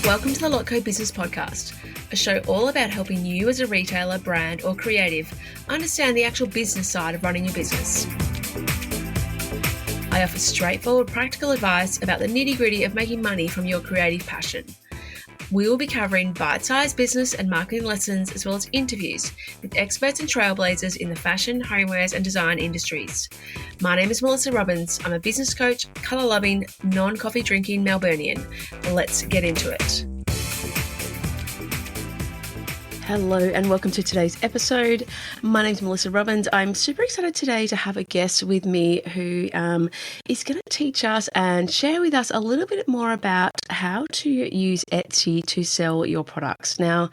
Welcome to the Lotco Business Podcast, a show all about helping you as a retailer, brand, or creative understand the actual business side of running your business. I offer straightforward, practical advice about the nitty-gritty of making money from your creative passion. We will be covering bite-sized business and marketing lessons, as well as interviews with experts and trailblazers in the fashion, homewares, and design industries. My name is Melissa Robbins. I'm a business coach, colour-loving, non-coffee drinking Melburnian. Let's get into it. Hello and welcome to today's episode. My name is Melissa Robbins. I'm super excited today to have a guest with me who is going to teach us and share with us a little bit more about how to use Etsy to sell your products. Now,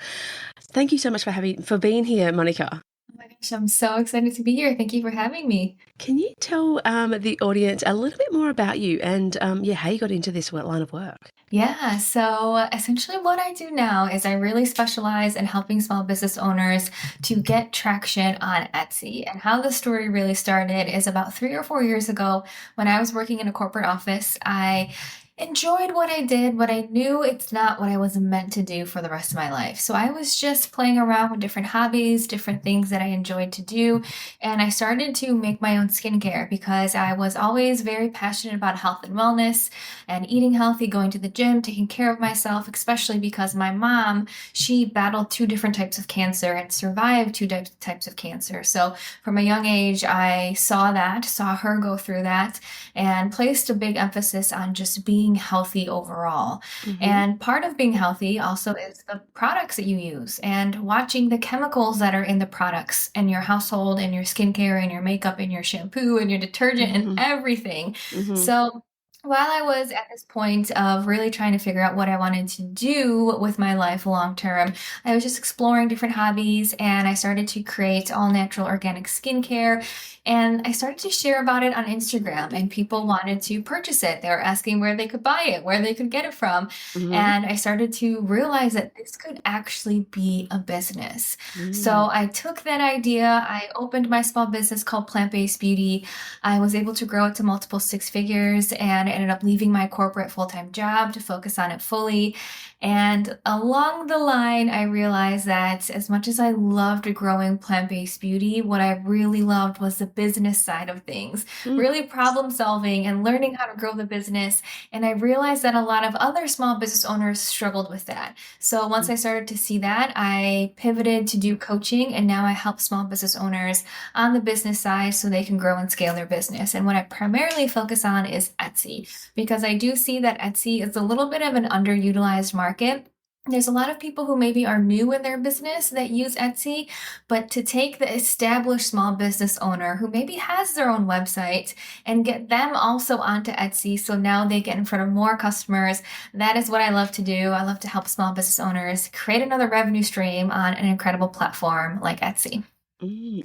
thank you so much for being here, Monica. Oh my gosh, I'm so excited to be here. Thank you for having me. Can you tell the audience a little bit more about you and how you got into this line of work? Yeah, so essentially what I do now is I really specialize in helping small business owners to get traction on Etsy. And how the story really started is about 3 or 4 years ago when I was working in a corporate office. I enjoyed what I did, but I knew it's not what I was meant to do for the rest of my life. So I was just playing around with different hobbies, different things that I enjoyed to do. And I started to make my own skincare because I was always very passionate about health and wellness and eating healthy, going to the gym, taking care of myself, especially because my mom, she battled 2 different types of cancer and survived 2 types of cancer. So from a young age, I saw her go through that, and placed a big emphasis on just being healthy overall. Mm-hmm. And part of being healthy also is the products that you use and watching the chemicals that are in the products in your household and your skincare and your makeup and your shampoo and your detergent and everything. Mm-hmm. So while I was at this point of really trying to figure out what I wanted to do with my life long term, I was just exploring different hobbies, and I started to create all natural organic skincare. And I started to share about it on Instagram, and people wanted to purchase it. They were asking where they could buy it, where they could get it from. Mm-hmm. And I started to realize that this could actually be a business. Mm-hmm. So I took that idea. I opened my small business called Plant-Based Beauty. I was able to grow it to multiple 6 figures, and I ended up leaving my corporate full-time job to focus on it fully. And along the line, I realized that as much as I loved growing plant-based beauty, what I really loved was the business side of things, really problem solving and learning how to grow the business. And I realized that a lot of other small business owners struggled with that. So once I started to see that, I pivoted to do coaching, and now I help small business owners on the business side so they can grow and scale their business. And what I primarily focus on is Etsy, because I do see that Etsy is a little bit of an underutilized market. There's a lot of people who maybe are new in their business that use Etsy, but to take the established small business owner who maybe has their own website and get them also onto Etsy so now they get in front of more customers, that is what I love to do. I love to help small business owners create another revenue stream on an incredible platform like Etsy.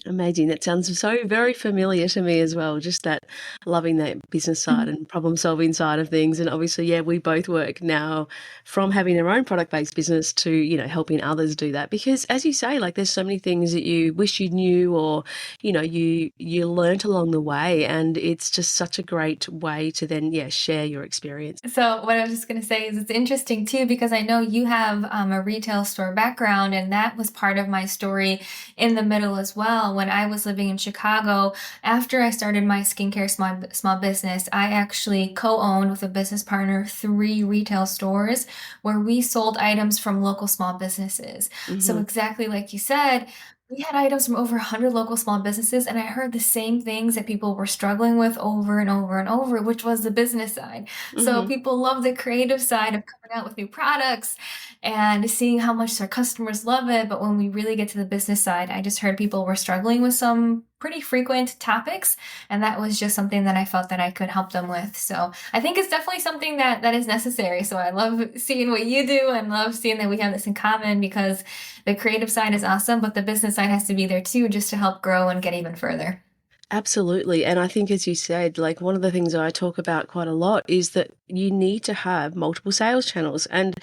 Amazing. That sounds so very familiar to me as well, just that loving that business side and problem solving side of things. And obviously, we both work now from having our own product-based business to, helping others do that. Because as you say, like there's so many things that you wish you knew or, you learnt along the way, and it's just such a great way to then, share your experience. So what I was just going to say is it's interesting too, because I know you have a retail store background, and that was part of my story in the middle as well. When I was living in Chicago, after I started my skincare small business, I actually co-owned with a business partner 3 retail stores where we sold items from local small businesses. So exactly like you said, we had items from over 100 local small businesses, and I heard the same things that people were struggling with over and over and over, which was the business side. So people love the creative side of coming out with new products and seeing how much their customers love it. But when we really get to the business side, I just heard people were struggling with some pretty frequent topics, and that was just something that I felt that I could help them with. So I think it's definitely something that is necessary. So I love seeing what you do and love seeing that we have this in common, because the creative side is awesome, but the business side has to be there too, just to help grow and get even further. Absolutely. And I think, as you said, like one of the things I talk about quite a lot is that you need to have multiple sales channels. And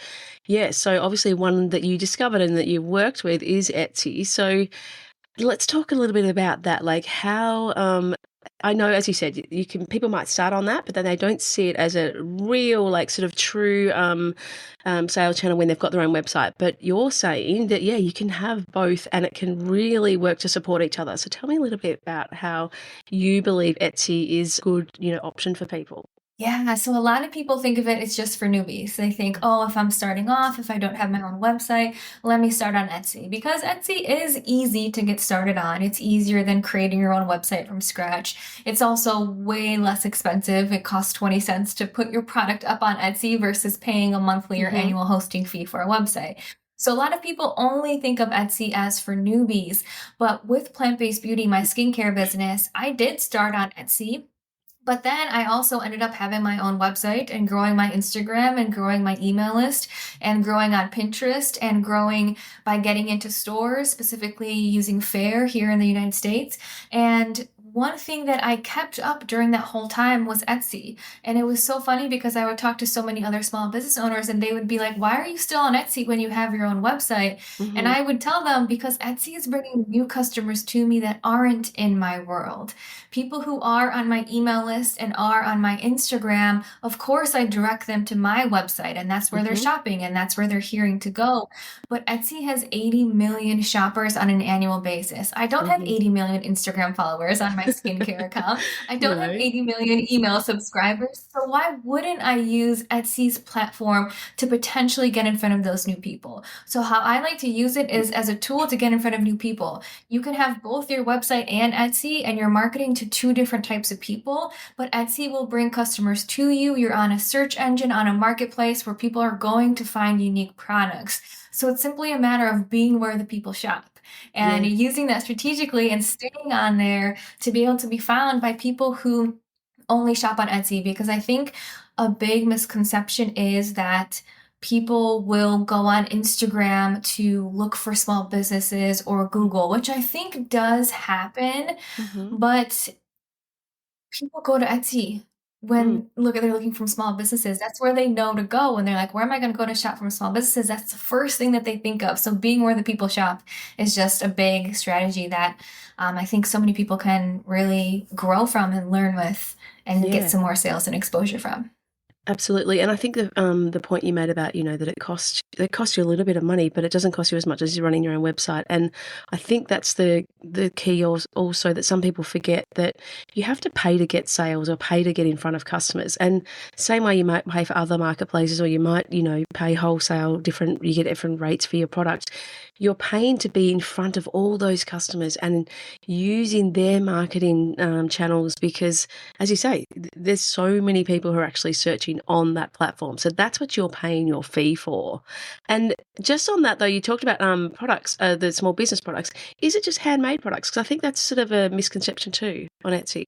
so obviously one that you discovered and that you worked with is Etsy. So let's talk a little bit about that. Like how I know, as you said, you can people might start on that, but then they don't see it as a real, like, sort of true sales channel when they've got their own website. But you're saying that, yeah, you can have both, and it can really work to support each other. So tell me a little bit about how you believe Etsy is a good, option for people. Yeah, so a lot of people think of it it's just for newbies. They think, oh, if I'm starting off, if I don't have my own website, let me start on Etsy. Because Etsy is easy to get started on. It's easier than creating your own website from scratch. It's also way less expensive. It costs 20 cents to put your product up on Etsy versus paying a monthly or Mm-hmm. annual hosting fee for a website. So a lot of people only think of Etsy as for newbies. But with plant-based beauty, my skincare business, I did start on Etsy. But then I also ended up having my own website and growing my Instagram and growing my email list and growing on Pinterest and growing by getting into stores, specifically using Faire here in the United States. And one thing that I kept up during that whole time was Etsy. And it was so funny because I would talk to so many other small business owners and they would be like, why are you still on Etsy when you have your own website? And Mm-hmm. I would tell them because Etsy is bringing new customers to me that aren't in my world. People who are on my email list and are on my Instagram, of course, I direct them to my website, and that's where they're Mm-hmm. shopping and that's where they're hearing to go. But Etsy has 80 million shoppers on an annual basis. I don't have Mm-hmm. 80 million Instagram followers on my skincare account. I don't have No. 80 million email subscribers. So why wouldn't I use Etsy's platform to potentially get in front of those new people? So how I like to use it is as a tool to get in front of new people. You can have both your website and Etsy, and you're marketing to two different types of people, but Etsy will bring customers to you. You're on a search engine, on a marketplace where people are going to find unique products. So it's simply a matter of being where the people shop and Yeah. using that strategically and staying on there to be able to be found by people who only shop on Etsy. Because I think a big misconception is that people will go on Instagram to look for small businesses or Google, which I think does happen, Mm-hmm. but people go to Etsy Mm. when they're looking from small businesses. That's where they know to go when they're like, where am I going to go to shop from small businesses? That's the first thing that they think of. So being where the people shop is just a big strategy that I think so many people can really grow from and learn with and get Yeah. some more sales and exposure from. Absolutely, and I think the point you made about, that it costs you a little bit of money, but it doesn't cost you as much as you're running your own website. And I think that's the key also, that some people forget, that you have to pay to get sales or pay to get in front of customers. And same way you might pay for other marketplaces, or you might, pay wholesale, different, you get different rates for your product. You're paying to be in front of all those customers and using their marketing channels, because, as you say, there's so many people who are actually searching on that platform. So that's what you're paying your fee for. And just on that, though, you talked about products, the small business products. Is it just handmade products? Because I think that's sort of a misconception too on Etsy.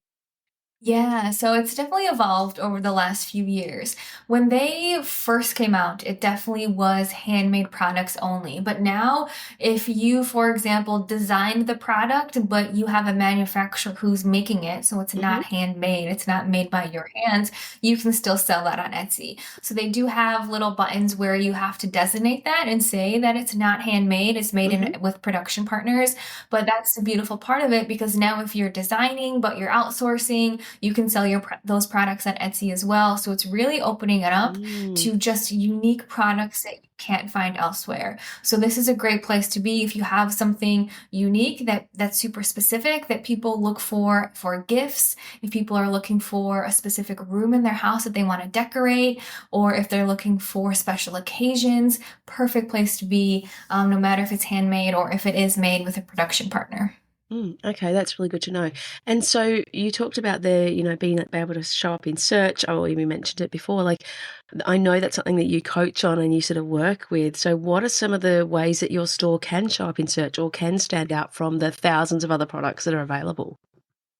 Yeah, so it's definitely evolved over the last few years. When they first came out, it definitely was handmade products only. But now, if you, for example, designed the product, but you have a manufacturer who's making it, so it's Mm-hmm. not handmade, it's not made by your hands, you can still sell that on Etsy. So they do have little buttons where you have to designate that and say that it's not handmade, it's made Mm-hmm. in with production partners. But that's the beautiful part of it because now if you're designing, but you're outsourcing, you can sell those products on Etsy as well. So it's really opening it up Mm. to just unique products that you can't find elsewhere. So this is a great place to be if you have something unique that's super specific that people look for gifts, if people are looking for a specific room in their house that they want to decorate, or if they're looking for special occasions, perfect place to be, no matter if it's handmade or if it is made with a production partner. Okay, that's really good to know. And so you talked about being able to show up in search. Oh, you mentioned it before. Like, I know that's something that you coach on and you sort of work with. So what are some of the ways that your store can show up in search or can stand out from the thousands of other products that are available?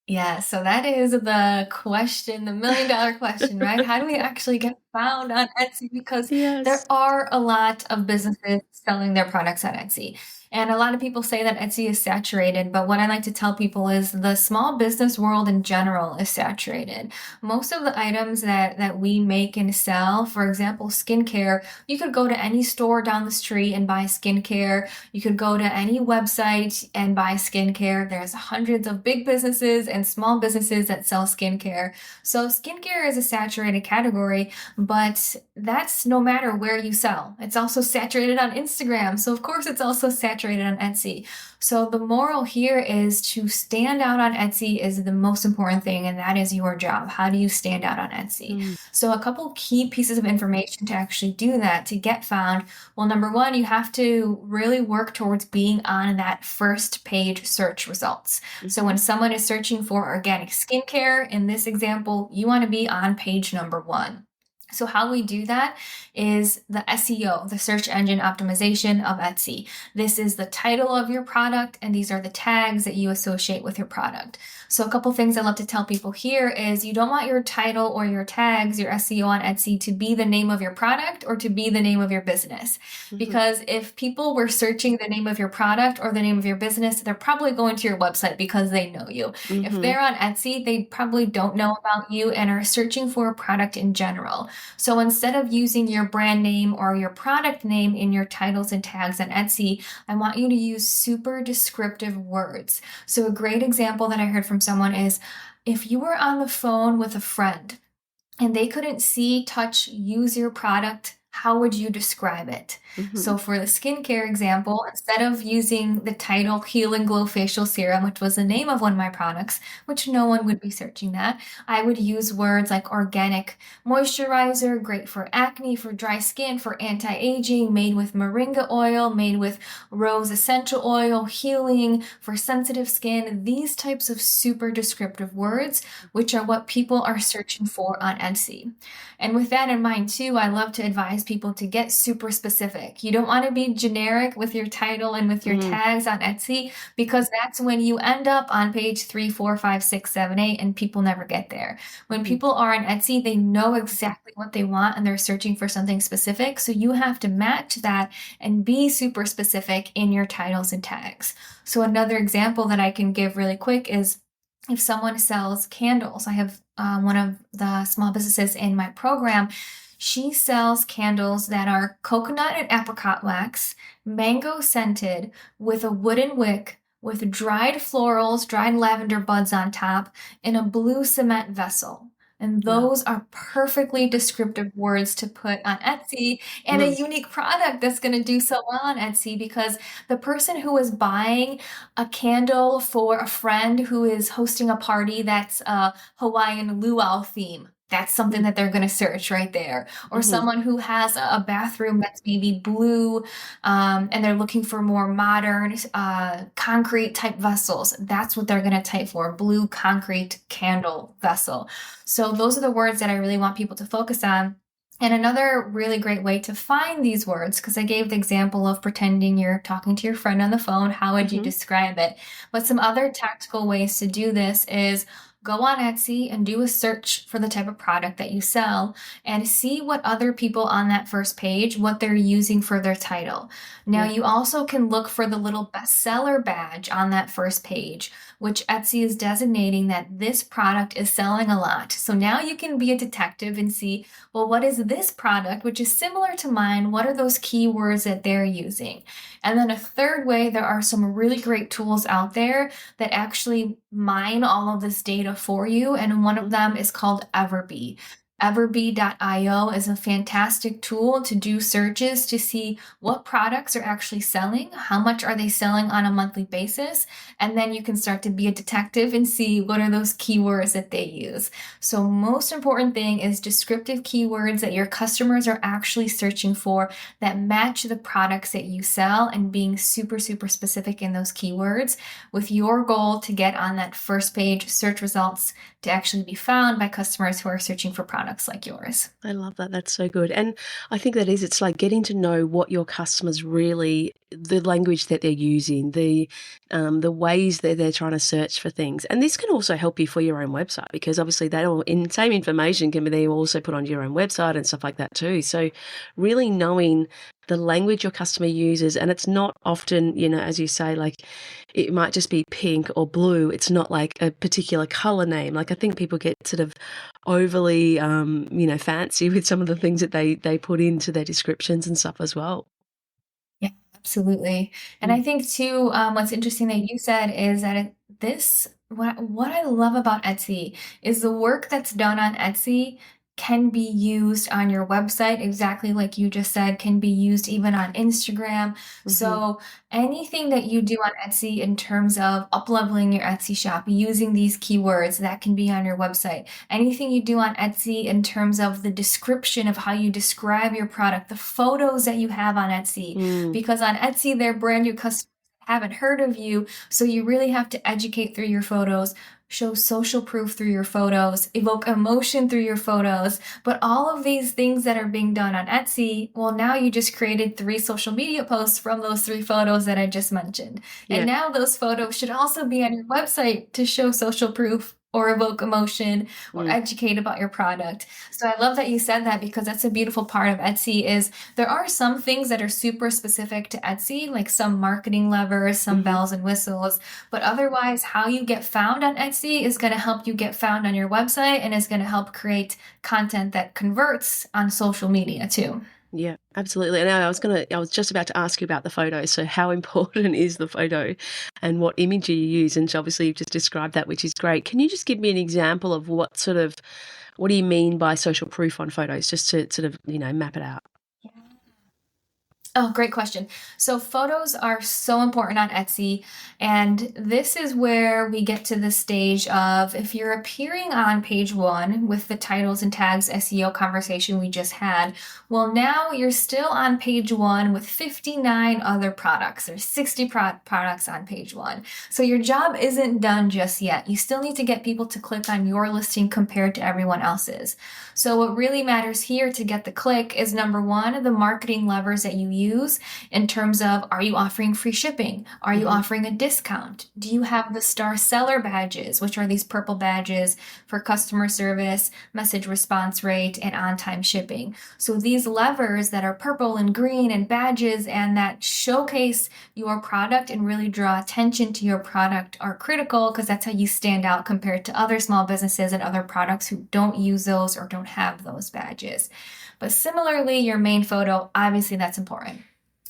Yeah, so that is the question, the million-dollar question, right? How do we actually get found on Etsy? Because Yes. there are a lot of businesses selling their products on Etsy. And a lot of people say that Etsy is saturated, but what I like to tell people is the small business world in general is saturated. Most of the items that we make and sell, for example, skincare, you could go to any store down the street and buy skincare. You could go to any website and buy skincare. There's hundreds of big businesses and small businesses that sell skincare. So skincare is a saturated category, but that's no matter where you sell. It's also saturated on Instagram. So of course it's also saturated on Etsy. So the moral here is to stand out on Etsy is the most important thing, and that is your job. How do you stand out on Etsy? Mm. So a couple key pieces of information to actually do that, to get found. Well, number one, you have to really work towards being on that first page search results. So when someone is searching for organic skincare, in this example, you want to be on page number 1. So how we do that is the SEO, the search engine optimization of Etsy. This is the title of your product, and these are the tags that you associate with your product. So a couple things I love to tell people here is you don't want your title or your tags, your SEO on Etsy, to be the name of your product or to be the name of your business. Because if people were searching the name of your product or the name of your business, they're probably going to your website because they know you. If they're on Etsy, they probably don't know about you and are searching for a product in general. So instead of using your brand name or your product name in your titles and tags on Etsy, I want you to use super descriptive words. So a great example that I heard from someone is if you were on the phone with a friend and they couldn't see, touch, use your product, how would you describe it? So for the skincare example, instead of using the title Heal and Glow Facial Serum, which was the name of one of my products, which no one would be searching that, I would use words like organic moisturizer, great for acne, for dry skin, for anti-aging, made with moringa oil, made with rose essential oil, healing, for sensitive skin, these types of super descriptive words, which are what people are searching for on Etsy. And with that in mind too, I love to advise people to get super specific. You don't want to be generic with your title and with your tags on Etsy, because that's when you end up on page 3, 4, 5, 6, 7, 8, and people never get there. When people are on Etsy, they know exactly what they want and they're searching for something specific. So you have to match that and be super specific in your titles and tags. So another example that I can give really quick is if someone sells candles. I have one of the small businesses in my program. She sells candles that are coconut and apricot wax, mango scented, with a wooden wick, with dried florals, dried lavender buds on top, in a blue cement vessel. And those are perfectly descriptive words to put on Etsy, and a unique product that's going to do so well on Etsy, because the person who is buying a candle for a friend who is hosting a party that's a Hawaiian luau theme, that's something that they're going to search right there. Or someone who has a bathroom that's maybe blue, and they're looking for more modern concrete type vessels. That's what they're going to type for, blue concrete candle vessel. So those are the words that I really want people to focus on. And another really great way to find these words, because I gave the example of pretending you're talking to your friend on the phone, how would you describe it? But some other tactical ways to do this is go on Etsy and do a search for the type of product that you sell and see what other people on that first page, what they're using for their title. Now, you also can look for the little bestseller badge on that first page, which Etsy is designating that this product is selling a lot. So now you can be a detective and see, well, what is this product, which is similar to mine? What are those keywords that they're using? And then a third way, there are some really great tools out there that actually mine all of this data for you. And one of them is called Everbee. Everbee.io is a fantastic tool to do searches to see what products are actually selling, how much are they selling on a monthly basis, and then you can start to be a detective and see what are those keywords that they use. So most important thing is descriptive keywords that your customers are actually searching for that match the products that you sell, and being super, super specific in those keywords with your goal to get on that first page search results to actually be found by customers who are searching for products like yours. I love that. That's so good. And I think that is, it's like getting to know what your customers really the language that they're using, the ways that they're trying to search for things. And this can also help you for your own website, because obviously that all in same information can be then also put on your own website and stuff like that too. So really knowing the language your customer uses, and it's not often, as you say, like it might just be pink or blue. It's not like a particular color name. Like I think people get sort of overly, fancy with some of the things that they put into their descriptions and stuff as well. Yeah, absolutely. And I Mm. think too, what's interesting that you said is that what I love about Etsy is the work that's done on Etsy can be used on your website, exactly like you just said, can be used even on Instagram. Mm-hmm. So anything that you do on Etsy in terms of up-leveling your Etsy shop, using these keywords, that can be on your website. Anything you do on Etsy in terms of the description of how you describe your product, the photos that you have on Etsy, Mm. because on Etsy, they're brand new customers haven't heard of you. So you really have to educate through your photos, show social proof through your photos, evoke emotion through your photos. But all of these things that are being done on Etsy, well, now you just created 3 social media posts from those 3 photos that I just mentioned. And Yeah. now those photos should also be on your website to show social proof or evoke emotion or Mm. educate about your product. So I love that you said that, because that's a beautiful part of Etsy is there are some things that are super specific to Etsy, like some marketing levers, some Mm-hmm. bells and whistles, but otherwise how you get found on Etsy is going to help you get found on your website and is going to help create content that converts on social media too. Yeah, absolutely. And I was just about to ask you about the photo. So how important is the photo and what image you use? And so obviously you've just described that, which is great. Can you just give me an example of what do you mean by social proof on photos, just to sort of, map it out? Oh, great question. So photos are so important on Etsy. And this is where we get to the stage of if you're appearing on page 1 with the titles and tags SEO conversation we just had, well, now you're still on page 1 with 59 other products. There's 60 products on page 1. So your job isn't done just yet. You still need to get people to click on your listing compared to everyone else's. So what really matters here to get the click is number 1, the marketing levers that you use in terms of, are you offering free shipping? Are you Mm-hmm. offering a discount? Do you have the star seller badges, which are these purple badges for customer service, message response rate, and on-time shipping? So these levers that are purple and green and badges and that showcase your product and really draw attention to your product are critical, because that's how you stand out compared to other small businesses and other products who don't use those or don't have those badges. But similarly, your main photo, obviously that's important.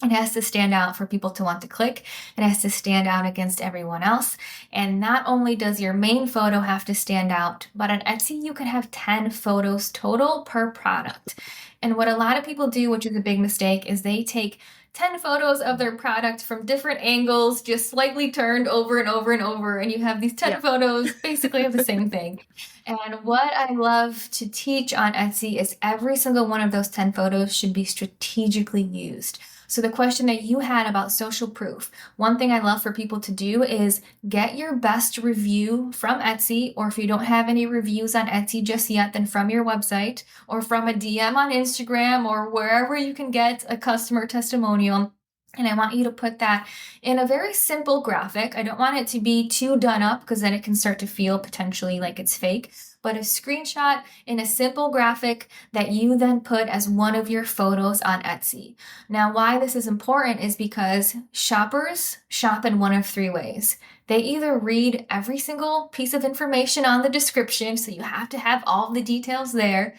It has to stand out for people to want to click. It has to stand out against everyone else. And not only does your main photo have to stand out, but on Etsy, you can have 10 photos total per product. And what a lot of people do, which is a big mistake, is they take 10 photos of their product from different angles, just slightly turned over and over and over. And you have these 10 Yeah. photos basically of the same thing. And what I love to teach on Etsy is every single one of those 10 photos should be strategically used. So the question that you had about social proof, one thing I love for people to do is get your best review from Etsy, or if you don't have any reviews on Etsy just yet, then from your website or from a DM on Instagram or wherever you can get a customer testimonial. And I want you to put that in a very simple graphic. I don't want it to be too done up, because then it can start to feel potentially like it's fake. But a screenshot in a simple graphic that you then put as one of your photos on Etsy. Now, why this is important is because shoppers shop in one of 3 ways. They either read every single piece of information on the description, so you have to have all the details there,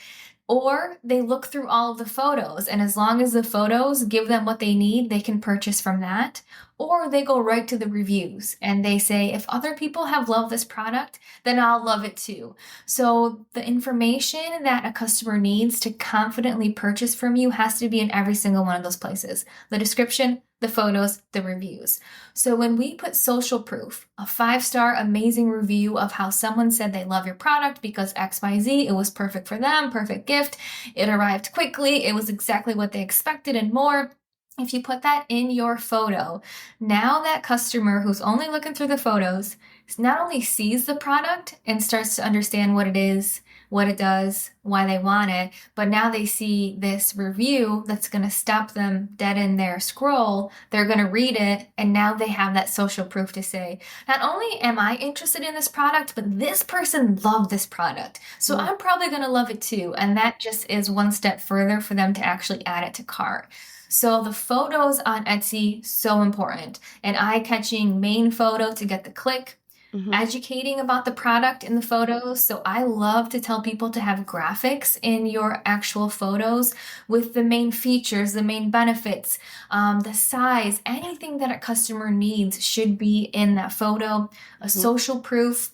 or they look through all of the photos, and as long as the photos give them what they need, they can purchase from that. Or they go right to the reviews and they say, if other people have loved this product, then I'll love it too. So the information that a customer needs to confidently purchase from you has to be in every single one of those places: the description, the photos, the reviews. So when we put social proof, a 5-star amazing review of how someone said they love your product because XYZ, it was perfect for them, perfect gift, it arrived quickly, it was exactly what they expected and more. If you put that in your photo, now that customer who's only looking through the photos not only sees the product and starts to understand what it is, what it does, why they want it. But now they see this review that's going to stop them dead in their scroll. They're going to read it, and now they have that social proof to say, not only am I interested in this product, but this person loved this product. So Mm. I'm probably going to love it too. And that just is one step further for them to actually add it to cart. So the photos on Etsy, so important. An eye-catching main photo to get the click, Mhm. educating about the product in the photos. So I love to tell people to have graphics in your actual photos with the main features, the main benefits, the size, anything that a customer needs should be in that photo, a Mhm. social proof.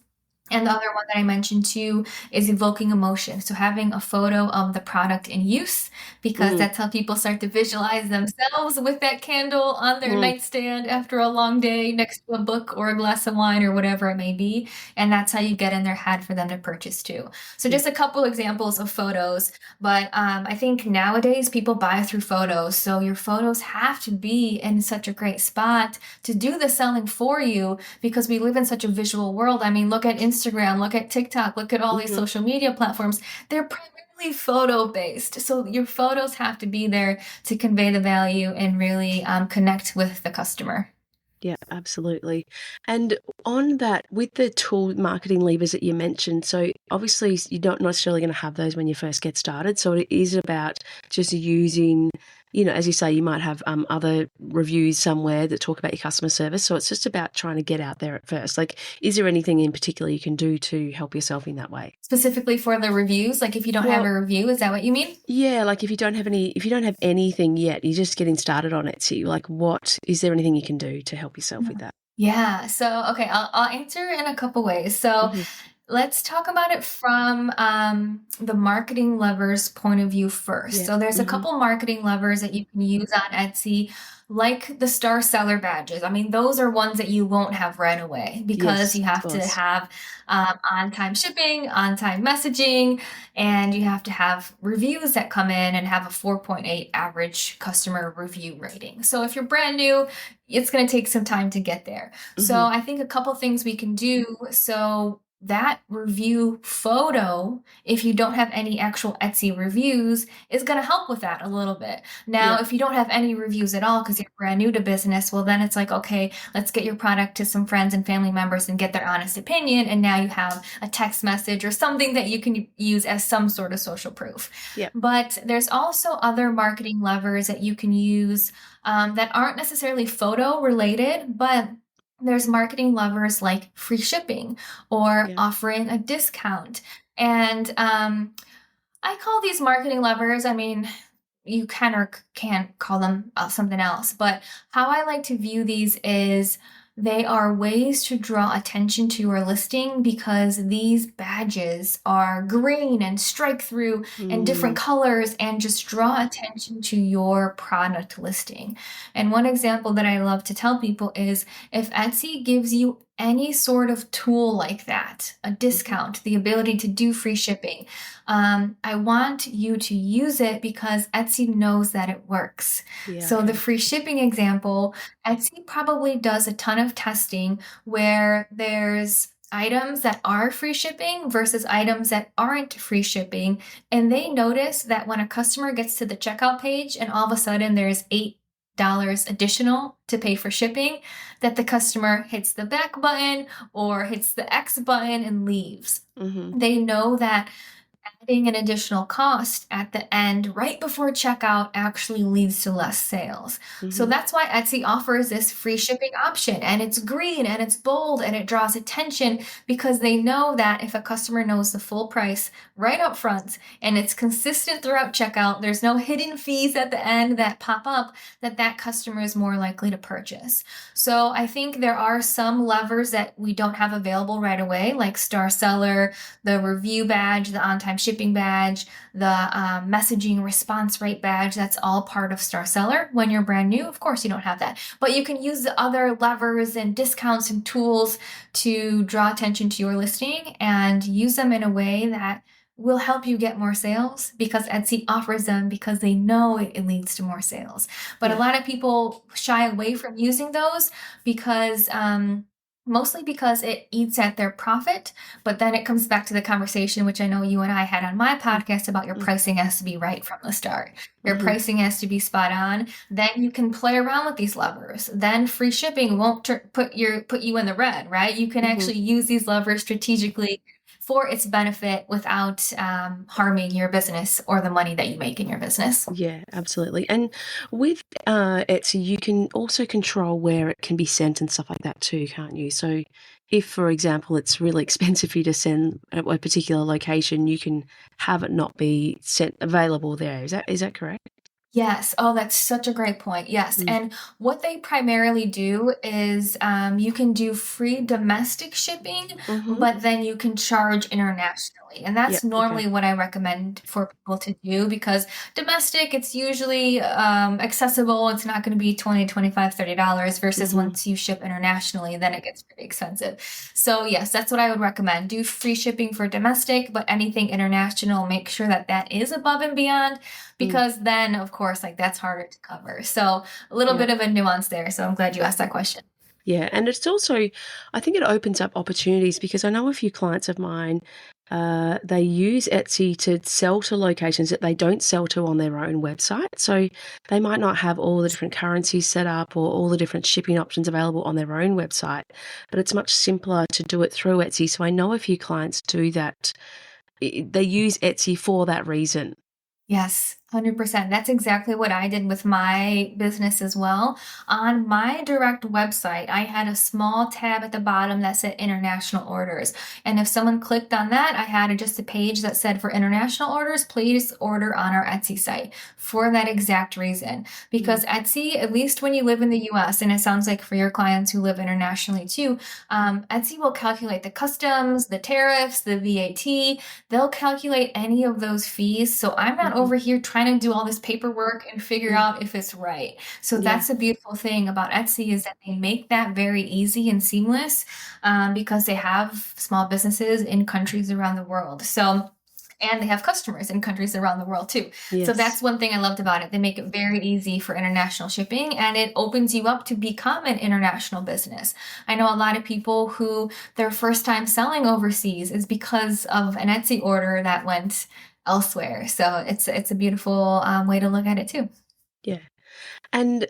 And the other one that I mentioned too is evoking emotion. So having a photo of the product in use, because Mm. that's how people start to visualize themselves with that candle on their Mm. nightstand after a long day next to a book or a glass of wine or whatever it may be. And that's how you get in their head for them to purchase too. So Yeah. just a couple examples of photos, but I think nowadays people buy through photos. So your photos have to be in such a great spot to do the selling for you, because we live in such a visual world. I mean, look at Instagram, look at TikTok, look at all these Mhm. social media platforms. They're primarily photo based. So your photos have to be there to convey the value and really connect with the customer. Yeah, absolutely. And on that, with the tool marketing levers that you mentioned, so obviously you're not necessarily going to have those when you first get started. So it is about just using, as you say, you might have other reviews somewhere that talk about your customer service. So it's just about trying to get out there at first. Like, is there anything in particular you can do to help yourself in that way? Specifically for the reviews, like if you don't have Well, a review, is that what you mean? yeah, like if you don't have anything yet, you're just getting started on Etsy, like is there anything you can do to help yourself with that? Yeah. So, okay, I'll answer in a couple ways. So, Mhm. let's talk about it from the marketing levers point of view first. Yeah. So there's a Mhm. couple marketing levers that you can use on Etsy, like the star seller badges. I mean, those are ones that you won't have right away because Yes, you of have to course. have on-time shipping, on-time messaging, and you have to have reviews that come in and have a 4.8 average customer review rating. So if you're brand new, it's going to take some time to get there. So Mhm. I think a couple things we can do. So that review photo, if you don't have any actual Etsy reviews, is going to help with that a little bit. Now, Yeah. if you don't have any reviews at all because you're brand new to business, well, then it's like, okay, let's get your product to some friends and family members and get their honest opinion. And now you have a text message or something that you can use as some sort of social proof. Yeah. But there's also other marketing levers that you can use that aren't necessarily photo related, but there's marketing levers like free shipping or Yeah. offering a discount. And I call these marketing levers, I mean, you can or can't call them something else, but how I like to view these is they are ways to draw attention to your listing because these badges are green and strike through and different Mm. colors and just draw attention to your product listing. And one example that I love to tell people is if Etsy gives you any sort of tool like that, a Mhm. discount, the ability to do free shipping, I want you to use it because Etsy knows that it works. Yeah, So the okay. free shipping example, Etsy probably does a ton of testing where there's items that are free shipping versus items that aren't free shipping. And they notice that when a customer gets to the checkout page and all of a sudden there's $8 additional to pay for shipping, that the customer hits the back button or hits the X button and leaves. Mhm. They know that adding an additional cost at the end right before checkout actually leads to less sales. So Mhm. that's why Etsy offers this free shipping option, and it's green and it's bold and it draws attention because they know that if a customer knows the full price right up front and it's consistent throughout checkout, there's no hidden fees at the end that pop up, that customer is more likely to purchase. So I think there are some levers that we don't have available right away, like Star Seller, the review badge, the on-time shipping badge, the messaging response rate badge. That's all part of Star Seller. When you're brand new, of course, you don't have that. But you can use the other levers and discounts and tools to draw attention to your listing and use them in a way that will help you get more sales because Etsy offers them because they know it leads to more sales. But a Yeah. lot of people shy away from using those because Mostly because it eats at their profit, but then it comes back to the conversation, which I know you and I had on my podcast about your Mm, pricing has to be right from the start. Your mhm, pricing has to be spot on. Then you can play around with these levers. Then free shipping won't put you in the red, right? You can mhm. actually use these levers strategically for its benefit without harming your business or the money that you make in your business. Yeah, absolutely. And with Etsy, you can also control where it can be sent and stuff like that too, can't you? So if, for example, it's really expensive for you to send at a particular location, you can have it not be sent available there. Is that correct? Yes. Oh, that's such a great point. Yes. Mm. And what they primarily do is you can do free domestic shipping, Mhm. but then you can charge internationally. And that's Yep. Okay. normally what I recommend for people to do because domestic, it's usually accessible. It's not going to be 20, 25, $30 versus Mhm. once you ship internationally, then it gets pretty expensive. So yes, that's what I would recommend. Do free shipping for domestic, but anything international, make sure that that is above and beyond Mm. because then of course like that's harder to cover. So a little Yep. bit of a nuance there. So I'm glad you asked that question. Yeah, and it's also, I think it opens up opportunities because I know a few clients of mine, they use Etsy to sell to locations that they don't sell to on their own website. So they might not have all the different currencies set up or all the different shipping options available on their own website, but it's much simpler to do it through Etsy. So I know a few clients do that. They use Etsy for that reason. Yes, 100%. That's exactly what I did with my business as well. On my direct website, I had a small tab at the bottom that said international orders. And if someone clicked on that, I had just a page that said for international orders, please order on our Etsy site for that exact reason. Mm, Because Etsy, at least when you live in the US, and it sounds like for your clients who live internationally too, Etsy will calculate the customs, the tariffs, the VAT. They'll calculate any of those fees. So I'm not mhm, over here trying to do all this paperwork and figure mm, out if it's right. So yeah, that's the beautiful thing about Etsy is that they make that very easy and seamless because they have small businesses in countries around the world. So and they have customers in countries around the world too. So yes. that's one thing I loved about it. They make it very easy for international shipping and it opens you up to become an international business. I know a lot of people who their first time selling overseas is because of an Etsy order that went elsewhere. So it's a beautiful way to look at it too. Yeah. And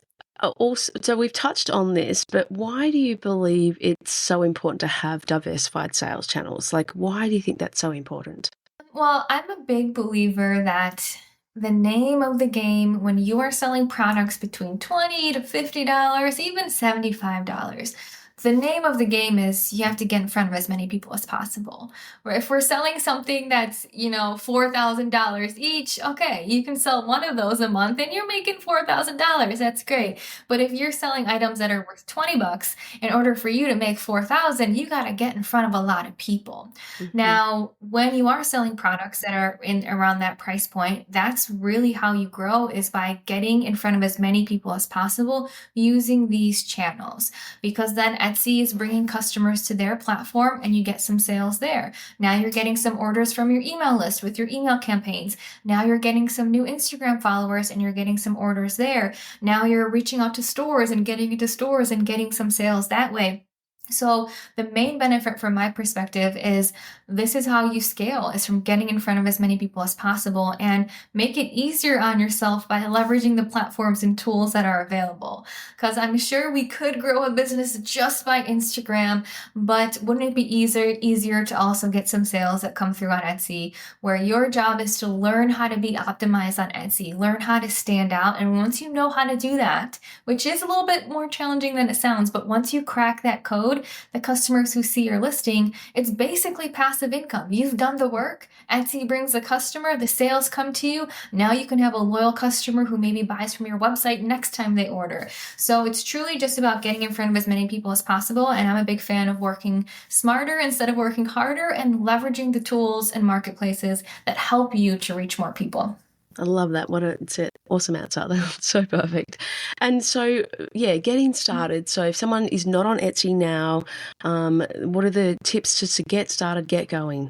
also, so we've touched on this, but why do you believe it's so important to have diversified sales channels? Like, why do you think that's so important? Well, I'm a big believer that the name of the game when you are selling products between $20 to $50, even $75, the name of the game is you have to get in front of as many people as possible. Or if we're selling something that's, $4,000 each, okay, you can sell one of those a month and you're making $4,000. That's great. But if you're selling items that are worth 20 bucks, in order for you to make 4,000, you got to get in front of a lot of people. Mhm, Now, when you are selling products that are in around that price point, that's really how you grow is by getting in front of as many people as possible using these channels. Because then Etsy is bringing customers to their platform and you get some sales there. Now you're getting some orders from your email list with your email campaigns. Now you're getting some new Instagram followers and you're getting some orders there. Now you're reaching out to stores and getting into stores and getting some sales that way. So the main benefit from my perspective is this is how you scale is from getting in front of as many people as possible and make it easier on yourself by leveraging the platforms and tools that are available. Because I'm sure we could grow a business just by Instagram, but wouldn't it be easier to also get some sales that come through on Etsy where your job is to learn how to be optimized on Etsy, learn how to stand out. And once you know how to do that, which is a little bit more challenging than it sounds, but once you crack that code, the customers who see your listing, it's basically passive income. You've done the work. Etsy brings the customer, the sales come to you. Now you can have a loyal customer who maybe buys from your website next time they order. So it's truly just about getting in front of as many people as possible. And I'm a big fan of working smarter instead of working harder and leveraging the tools and marketplaces that help you to reach more people. I love that. It's an awesome answer. That's so perfect. And so, yeah, getting started. So if someone is not on Etsy now, what are the tips just to get started, get going?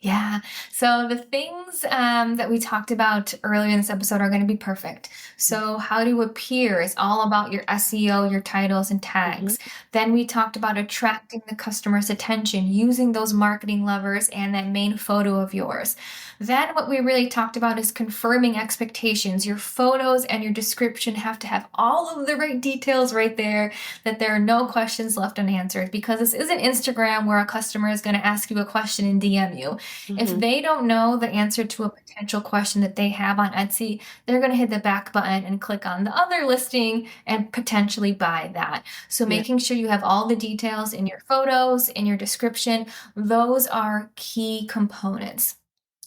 Yeah. So the things that we talked about earlier in this episode are going to be perfect. So how to appear is all about your SEO, your titles and Mm-hmm. tags. Then we talked about attracting the customer's attention, using those marketing levers and that main photo of yours. Then what we really talked about is confirming expectations. Your photos and your description have to have all of the right details right there, that there are no questions left unanswered, because this isn't Instagram where a customer is going to ask you a question and DM you. If Mm-hmm. they don't know the answer to a potential question that they have on Etsy, they're going to hit the back button and click on the other listing and potentially buy that. So Yeah. making sure you have all the details in your photos, in your description, those are key components.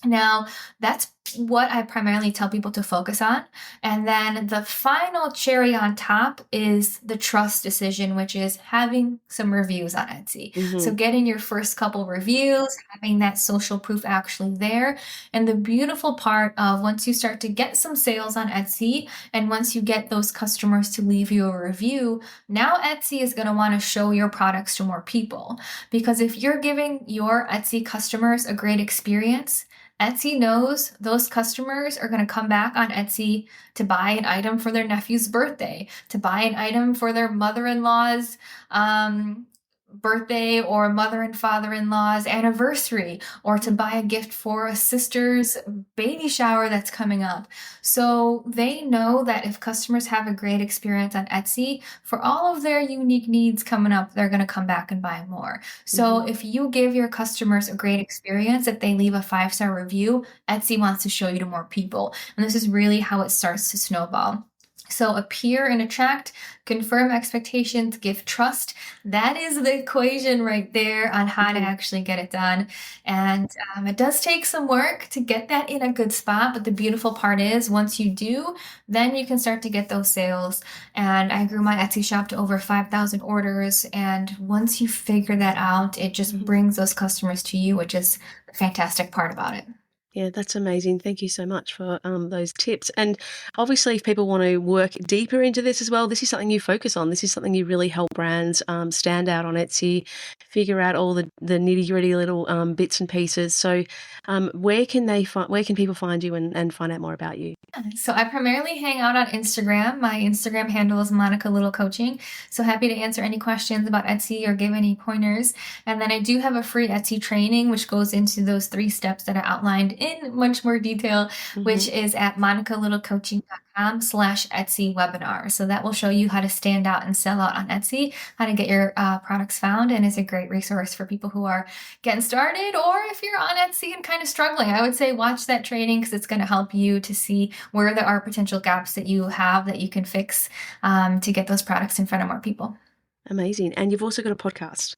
Now, that's what I primarily tell people to focus on. And then the final cherry on top is the trust decision, which is having some reviews on Etsy. Mm-hmm. So getting your first couple reviews, having that social proof actually there. And the beautiful part of once you start to get some sales on Etsy, and once you get those customers to leave you a review, now Etsy is going to want to show your products to more people. Because if you're giving your Etsy customers a great experience, Etsy knows those customers are going to come back on Etsy to buy an item for their nephew's birthday, to buy an item for their mother-in-law's birthday, or mother and father-in-law's anniversary, or to buy a gift for a sister's baby shower that's coming up. So they know that if customers have a great experience on Etsy, for all of their unique needs coming up, they're going to come back and buy more. So Mm-hmm. if you give your customers a great experience, if they leave a 5-star review, Etsy wants to show you to more people. And this is really how it starts to snowball. So appear and attract, confirm expectations, give trust. That is the equation right there on how to Mm-hmm. actually get it done. And it does take some work to get that in a good spot. But the beautiful part is once you do, then you can start to get those sales. And I grew my Etsy shop to over 5,000 orders. And once you figure that out, it just Mm-hmm. brings those customers to you, which is the fantastic part about it. Yeah, that's amazing. Thank you so much for those tips. And obviously, if people want to work deeper into this as well, this is something you focus on. This is something you really help brands stand out on Etsy, figure out all the nitty gritty little bits and pieces. So, where can people find you and find out more about you? So I primarily hang out on Instagram. My Instagram handle is Monica Little Coaching. So happy to answer any questions about Etsy or give any pointers. And then I do have a free Etsy training, which goes into those 3 steps that are outlined in much more detail, Mm-hmm. which is at monicalittlecoaching.com/Etsy webinar. So that will show you how to stand out and sell out on Etsy, how to get your products found, and is a great resource for people who are getting started, or if you're on Etsy and kind of struggling. I would say watch that training because it's going to help you to see where there are potential gaps that you have that you can fix to get those products in front of more people. Amazing. And you've also got a podcast.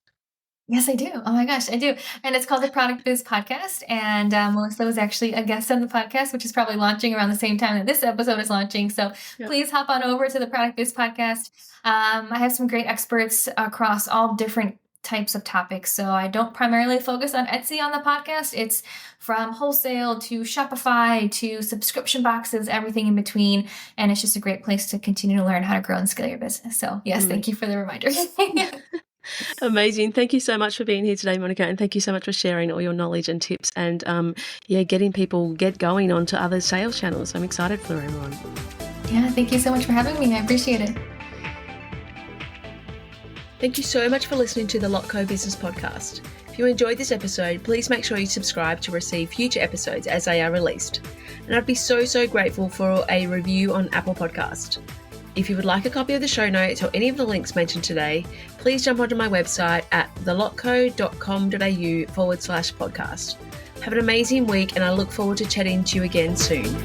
Yes, I do. Oh my gosh, I do. And it's called the Product Biz Podcast. And Melissa was actually a guest on the podcast, which is probably launching around the same time that this episode is launching. So Yep. please hop on over to the Product Biz Podcast. I have some great experts across all different types of topics. So I don't primarily focus on Etsy on the podcast. It's from wholesale to Shopify to subscription boxes, everything in between. And it's just a great place to continue to learn how to grow and scale your business. So yes, thank you for the reminder. Amazing. Thank you so much for being here today, Monica, and thank you so much for sharing all your knowledge and tips and getting people get going onto other sales channels. I'm excited for everyone. Yeah, thank you so much for having me. I appreciate it. Thank you so much for listening to the Lotco Business Podcast. If you enjoyed this episode, please make sure you subscribe to receive future episodes as they are released. And I'd be so grateful for a review on Apple Podcast. If you would like a copy of the show notes or any of the links mentioned today, please jump onto my website at thelotco.com.au/podcast. Have an amazing week, and I look forward to chatting to you again soon.